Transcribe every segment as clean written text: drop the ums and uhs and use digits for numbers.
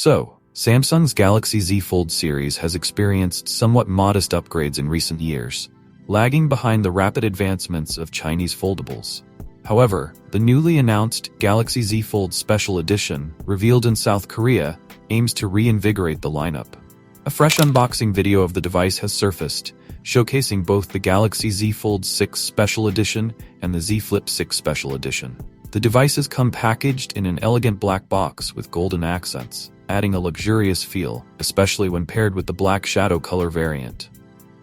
So, Samsung's Galaxy Z Fold series has experienced somewhat modest upgrades in recent years, lagging behind the rapid advancements of Chinese foldables. However, the newly announced Galaxy Z Fold Special Edition, revealed in South Korea, aims to reinvigorate the lineup. A fresh unboxing video of the device has surfaced, showcasing both the Galaxy Z Fold 6 Special Edition and the Z Flip 6 Special Edition. The devices come packaged in an elegant black box with golden accents, adding a luxurious feel, especially when paired with the black shadow color variant.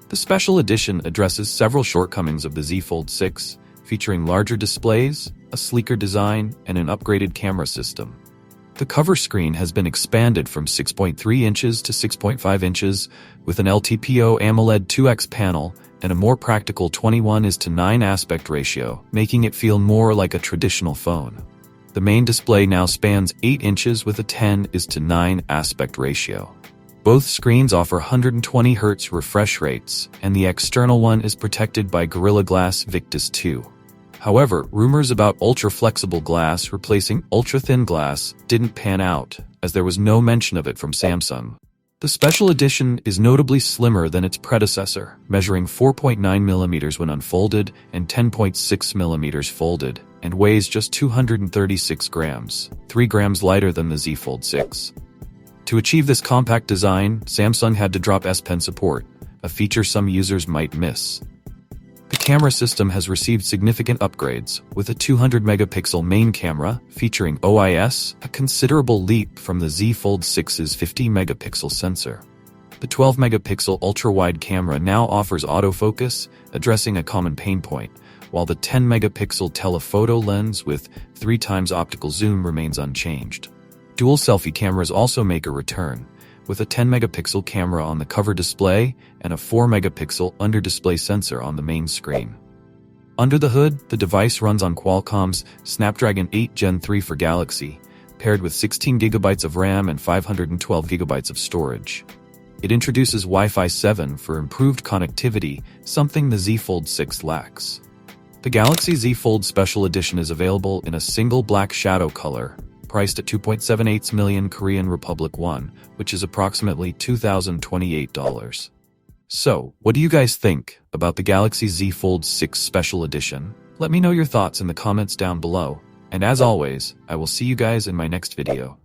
The Special Edition addresses several shortcomings of the Z Fold 6, featuring larger displays, a sleeker design, and an upgraded camera system. The cover screen has been expanded from 6.3 inches to 6.5 inches, with an LTPO AMOLED 2X panel and a more practical 21:9 aspect ratio, making it feel more like a traditional phone. The main display now spans 8 inches with a 10:9 aspect ratio. Both screens offer 120 Hz refresh rates, and the external one is protected by Gorilla Glass Victus 2. However, rumors about ultra-flexible glass replacing ultra-thin glass didn't pan out, as there was no mention of it from Samsung. The Special Edition is notably slimmer than its predecessor, measuring 4.9 mm when unfolded and 10.6 mm folded, and weighs just 236 grams, 3 grams lighter than the Z Fold 6. To achieve this compact design, Samsung had to drop S Pen support, a feature some users might miss. The camera system has received significant upgrades, with a 200-megapixel main camera featuring OIS, a considerable leap from the Z Fold 6's 50-megapixel sensor. The 12-megapixel ultra-wide camera now offers autofocus, addressing a common pain point, while the 10-megapixel telephoto lens with 3x optical zoom remains unchanged. Dual selfie cameras also make a return, with a 10-megapixel camera on the cover display and a 4-megapixel under-display sensor on the main screen. Under the hood, the device runs on Qualcomm's Snapdragon 8 Gen 3 for Galaxy, paired with 16 GB of RAM and 512 GB of storage. It introduces Wi-Fi 7 for improved connectivity, something the Z Fold 6 lacks. The Galaxy Z Fold Special Edition is available in a single black shadow color, priced at 2.78 million Korean Republic won, which is approximately $2,028. So, what do you guys think about the Galaxy Z Fold 6 Special Edition? Let me know your thoughts in the comments down below, and as always, I will see you guys in my next video.